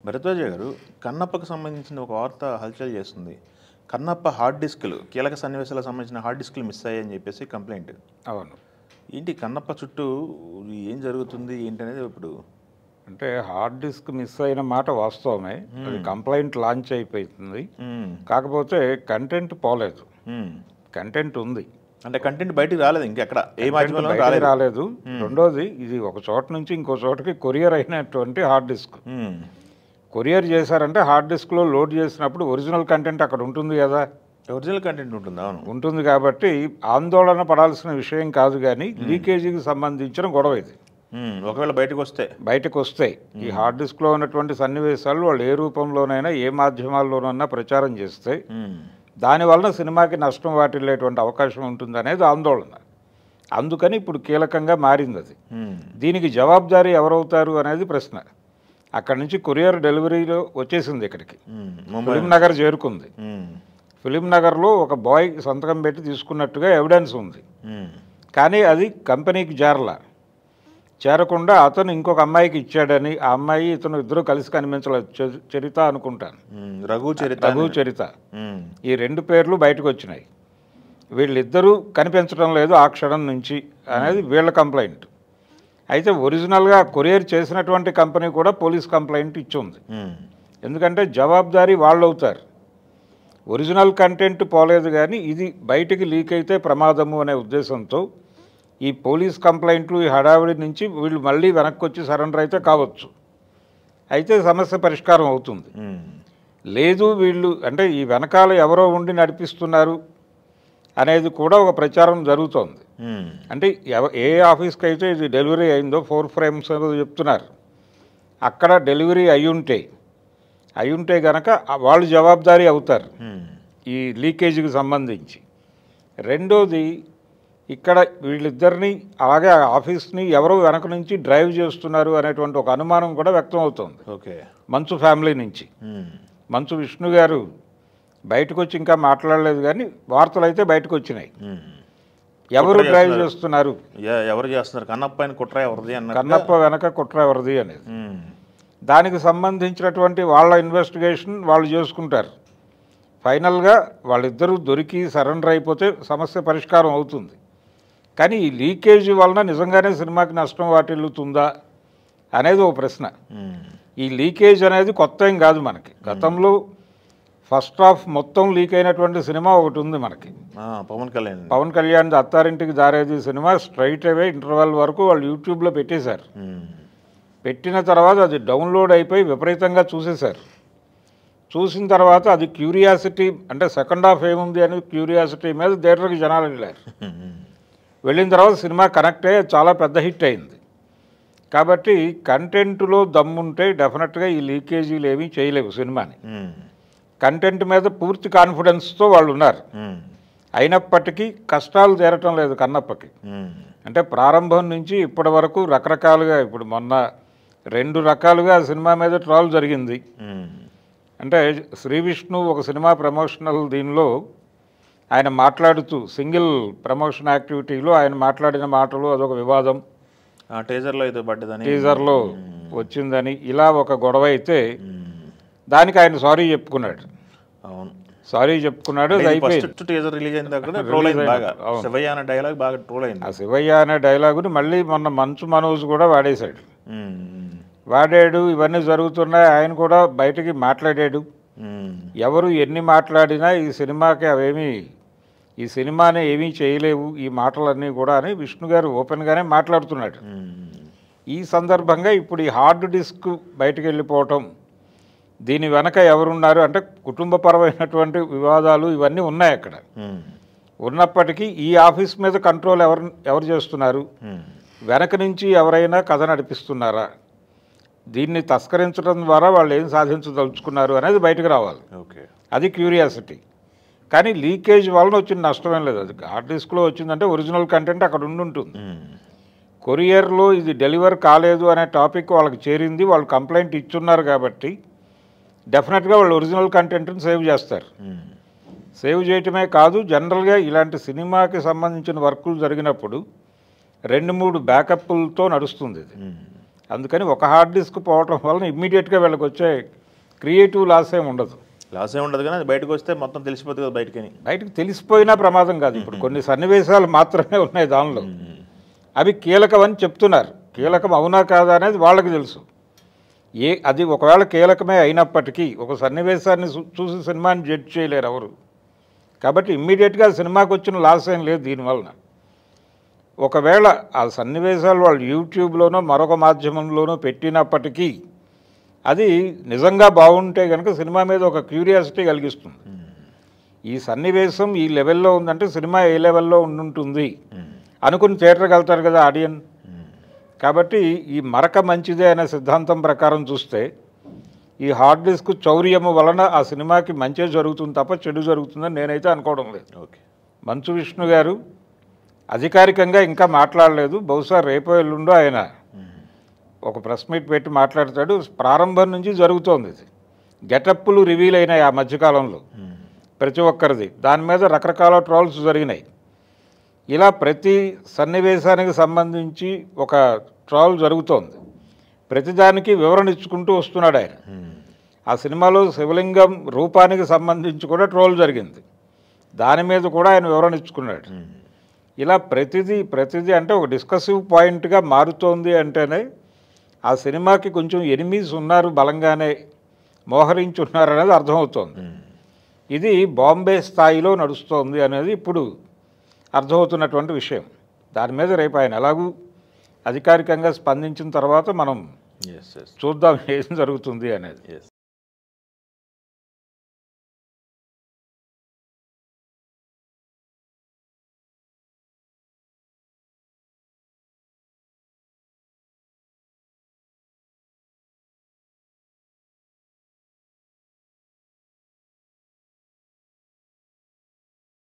భరద్వాజ గారు, కన్నప్పకు సంబంధించిన ఒక వార్త హల్చల్ చేస్తుంది. కన్నప్ప హార్డ్ డిస్క్లు, కీలక సన్నివేశాలకు సంబంధించిన హార్డ్ డిస్క్లు మిస్ అయ్యాయని చెప్పేసి కంప్లైంట్. అవును. ఏంటి కన్నప్ప చుట్టూ ఏం జరుగుతుంది ఏంటనేది ఇప్పుడు అంటే హార్డ్ డిస్క్ మిస్ అయిన మాట వాస్తవమే. అది కంప్లైంట్ లాంచ్ అయిపోతుంది. కాకపోతే కంటెంట్ పోలేదు, కంటెంట్ ఉంది. అంటే కంటెంట్ బయటికి రాలేదు, ఇంకెక్కడ ఏ మాధ్యమంలో రాలేదు. రెండోది, ఇది ఒక చోట నుంచి ఇంకో చోటకి కొరియర్ అయినటువంటి హార్డ్ డిస్క్. కొరియర్ చేశారంటే హార్డ్ డిస్క్లో లోడ్ చేసినప్పుడు ఒరిజినల్ కంటెంట్ అక్కడ ఉంటుంది కదా. ఒరిజినల్ కంటెంట్ ఉంటుంది. అవును, ఉంటుంది. కాబట్టి ఆందోళన పడాల్సిన విషయం కాదు, కానీ లీకేజీకి సంబంధించిన గొడవ ఇది. ఒకవేళ బయటకు వస్తే ఈ హార్డ్ డిస్క్లో ఉన్నటువంటి సన్నివేశాలు వాళ్ళు ఏ రూపంలోనైనా ఏ మాధ్యమాల్లోనైనా ప్రచారం చేస్తే దానివల్ల సినిమాకి నష్టం వాటిల్లేటువంటి అవకాశం ఉంటుంది అనేది ఆందోళన. అందుకని ఇప్పుడు కీలకంగా మారింది అది. దీనికి జవాబుదారీ ఎవరవుతారు అనేది ప్రశ్న. అక్కడి నుంచి కొరియర్ డెలివరీలో వచ్చేసింది, ఇక్కడికి ఫిలిం నగర్ చేరుకుంది. ఫిలిం నగర్లో ఒక బాయ్ సంతకం పెట్టి తీసుకున్నట్టుగా ఎవిడెన్స్ ఉంది. కానీ అది కంపెనీకి చేరకుండా అతను ఇంకొక అమ్మాయికి ఇచ్చాడని, ఆ అమ్మాయి ఇతను ఇద్దరు కలిసి కనిపించలేదు. చరిత అనుకుంటాను, రఘు చరిత, ఈ రెండు పేర్లు బయటకు వచ్చినాయి. వీళ్ళిద్దరూ కనిపించడం లేదు ఆ క్షణం నుంచి అనేది వీళ్ళ కంప్లైంట్. అయితే ఒరిజినల్గా కొరియర్ చేసినటువంటి కంపెనీ కూడా పోలీస్ కంప్లైంట్ ఇచ్చింది. ఎందుకంటే జవాబుదారీ వాళ్ళు అవుతారు. ఒరిజినల్ కంటెంట్ పోలేదు, కానీ ఇది బయటికి లీక్ అయితే ప్రమాదము అనే ఉద్దేశంతో ఈ పోలీస్ కంప్లైంట్లు, ఈ హడావిడి నుంచి వీళ్ళు మళ్ళీ వెనక్కి వచ్చి సరెండర్ అయితే కావచ్చు. అయితే సమస్య పరిష్కారం అవుతుంది. లేదు వీళ్ళు అంటే ఈ వెనకాల ఎవరో ఉండి నడిపిస్తున్నారు అనేది కూడా ఒక ప్రచారం జరుగుతోంది. అంటే ఏ ఆఫీస్కి అయితే ఇది డెలివరీ అయిందో 4 frames చెప్తున్నారు, అక్కడ డెలివరీ అయ్యుంటే కనుక వాళ్ళు జవాబుదారీ అవుతారు ఈ లీకేజీకి సంబంధించి. రెండోది, ఇక్కడ వీళ్ళిద్దరిని అలాగే ఆఫీస్ని ఎవరో వెనక నుంచి డ్రైవ్ చేస్తున్నారు అనేటువంటి ఒక అనుమానం కూడా వ్యక్తం అవుతుంది. మంచు ఫ్యామిలీ నుంచి. మంచు విష్ణు గారు బయటకు వచ్చి ఇంకా మాట్లాడలేదు, కానీ వార్తలు అయితే బయటకు వచ్చినాయి. ఎవరు డ్రైవ్ చేస్తున్నారు, ఎవరు చేస్తున్నారు, కన్నప్ప వెనక కుట్ర ఎవరిది అనేది. దానికి సంబంధించినటువంటి వాళ్ళ ఇన్వెస్టిగేషన్ వాళ్ళు చేసుకుంటారు. ఫైనల్గా వాళ్ళిద్దరూ దొరికి సరెండర్ అయిపోతే సమస్య పరిష్కారం అవుతుంది. కానీ ఈ లీకేజీ వలన నిజంగానే సినిమాకి నష్టం వాటిల్లుతుందా అనేది ఒక ప్రశ్న. ఈ లీకేజ్ అనేది కొత్త ఏం కాదు మనకి. గతంలో ఫస్ట్ హాఫ్ మొత్తం లీక్ అయినటువంటి సినిమా ఒకటి ఉంది మనకి, పవన్ కళ్యాణ్ అత్తారింటికి దారేది సినిమా. స్ట్రైట్ అవే ఇంటర్వెల్ వరకు వాళ్ళు యూట్యూబ్లో పెట్టేశారు. పెట్టిన తర్వాత అది డౌన్లోడ్ అయిపోయి విపరీతంగా చూసేశారు. చూసిన తర్వాత అది క్యూరియాసిటీ, అంటే సెకండ్ హాఫ్ ఏముంది అని క్యూరియాసిటీ మీద థియేటర్కి జనాలు వెళ్ళారు. వెళ్ళిన తర్వాత సినిమా కనెక్ట్ అయ్యి చాలా పెద్ద హిట్ అయింది. కాబట్టి కంటెంట్లో దమ్ముంటే డెఫినెట్గా ఈ లీకేజీలు ఏమీ చేయలేవు సినిమాని. కంటెంట్ మీద పూర్తి కాన్ఫిడెన్స్తో వాళ్ళు ఉన్నారు. అయినప్పటికీ కష్టాలు తీరటం లేదు కన్నప్పకి. అంటే ప్రారంభం నుంచి ఇప్పటి వరకు రకరకాలుగా, ఇప్పుడు మొన్న 2 రకాలుగా సినిమా మీద ట్రాల్ జరిగింది. అంటే శ్రీ విష్ణు ఒక సినిమా ప్రమోషనల్ దీనిలో ఆయన మాట్లాడుతూ సింగిల్ ప్రమోషన్ యాక్టివిటీలో ఆయన మాట్లాడిన మాటలు అదొక వివాదం, టీజర్లో వచ్చిందని ఇలా ఒక గొడవ అయితే దానికి ఆయన సారీ చెప్పుకున్నాడు. సారీ చెప్పుకున్నాడు, ఆ శివయ్య అనే డైలాగుని మళ్ళీ మొన్న మంచు మనోజ్ కూడా వాడేశాడు. ఇవన్నీ జరుగుతున్నాయి, ఆయన కూడా బయటికి మాట్లాడాడు. ఎవరు ఎన్ని మాట్లాడినా ఈ సినిమాకి ఈ సినిమాని ఏమీ చేయలేవు ఈ మాటలన్నీ కూడా అని విష్ణు గారు ఓపెన్గానే మాట్లాడుతున్నాడు. ఈ సందర్భంగా ఇప్పుడు ఈ హార్డ్ డిస్క్ బయటకు వెళ్ళిపోవటం, దీని వెనక ఎవరున్నారు అంటే కుటుంబపరమైనటువంటి వివాదాలు ఇవన్నీ ఉన్నాయి అక్కడ. ఉన్నప్పటికీ ఈ ఆఫీస్ మీద కంట్రోల్ ఎవరు చేస్తున్నారు, వెనక నుంచి ఎవరైనా కథ నడిపిస్తున్నారా, దీన్ని తస్కరించడం ద్వారా వాళ్ళు ఏం సాధించదలుచుకున్నారు అనేది బయటకు రావాలి. అది క్యూరియాసిటీ. కానీ లీకేజ్ వలన వచ్చిన నష్టమేం లేదు. అది హార్డ్ డిస్క్లో వచ్చిందంటే ఒరిజినల్ కంటెంట్ అక్కడ ఉంటుంది. కొరియర్లో ఇది డెలివర్ కాలేదు అనే టాపిక్ వాళ్ళకి చేరింది, వాళ్ళు కంప్లైంట్ ఇచ్చున్నారు. కాబట్టి డెఫినెట్గా వాళ్ళు ఒరిజినల్ కంటెంట్ని సేవ్ చేస్తారు. సేవ్ చేయటమే కాదు, జనరల్గా ఇలాంటి సినిమాకి సంబంధించిన వర్కులు జరిగినప్పుడు 2-3 బ్యాకప్లతో నడుస్తుంది ఇది. అందుకని ఒక హార్డ్ డిస్క్ పోవటం వలన ఇమ్మీడియట్గా వీళ్ళకి వచ్చే క్రియేటివ్ లాస్ ఏమి ఉండదు. లాస్ ఏమి ఉండదు కానీ అది బయటకు వస్తే మొత్తం తెలిసిపోతుంది కదా బయటకని. బయటకు తెలిసిపోయినా ప్రమాదం కాదు. ఇప్పుడు కొన్ని సన్నివేశాలు మాత్రమే ఉన్నాయి దానిలో, అవి కీలకం అని చెప్తున్నారు. కీలకం అవునా కాదా అనేది వాళ్ళకి తెలుసు. అది ఒకవేళ కీలకమే అయినప్పటికీ ఒక సన్నివేశాన్ని చూసి సినిమాని జడ్జ్ చేయలేరు ఎవరు. కాబట్టి ఇమ్మీడియట్గా సినిమాకి వచ్చిన లాస్ ఏం లేదు దీనివలన. ఒకవేళ ఆ సన్నివేశాలు వాళ్ళు యూట్యూబ్లోనో మరొక మాధ్యమంలోనో పెట్టినప్పటికీ అది నిజంగా బాగుంటే కనుక సినిమా మీద ఒక క్యూరియాసిటీ కలిగిస్తుంది. ఈ సన్నివేశం ఈ లెవెల్లో ఉందంటే సినిమా ఏ లెవెల్లో ఉండుంటుంది అనుకుని థియేటర్కి వెళ్తారు కదా ఆడియన్. కాబట్టి ఈ మరక మంచిదే అనే సిద్ధాంతం ప్రకారం చూస్తే ఈ హార్డ్ డిస్క్ చౌర్యము వలన ఆ సినిమాకి మంచి జరుగుతుంది తప్ప చెడు జరుగుతుందని నేనైతే అనుకోవడం లేదు. ఓకే, మంచు విష్ణు గారు అధికారికంగా ఇంకా మాట్లాడలేదు. బహుశా రేపో ఎల్లుండో ఆయన ఒక ప్రెస్ మీట్ పెట్టి మాట్లాడతాడు. ప్రారంభం నుంచి జరుగుతోంది ఇది. గెటప్పులు రివీల్ అయినాయి ఆ మధ్యకాలంలో ప్రతి ఒక్కరిది. దాని మీద రకరకాల ట్రోల్స్ జరిగినాయి. ఇలా ప్రతి సన్నివేశానికి సంబంధించి ఒక ట్రోల్ జరుగుతోంది. ప్రతిదానికి వివరణ ఇచ్చుకుంటూ వస్తున్నాడు ఆయన. ఆ సినిమాలో శివలింగం రూపానికి సంబంధించి కూడా ట్రోల్ జరిగింది. దాని మీద కూడా ఆయన వివరణ ఇచ్చుకున్నాడు. ఇలా ప్రతిదీ అంటే ఒక డిస్కసివ్ పాయింట్గా మారుతోంది అంటేనే ఆ సినిమాకి కొంచెం ఎనిమీస్ ఉన్నారు, బలంగానే మోహరించి అనేది అర్థమవుతోంది. ఇది బాంబే స్థాయిలో నడుస్తోంది అనేది ఇప్పుడు అర్థమవుతున్నటువంటి విషయం. దాని మీద రేపు ఆయన ఎలాగూ అధికారికంగా స్పందించిన తర్వాత మనం చూద్దాం ఏం జరుగుతుంది అనేది.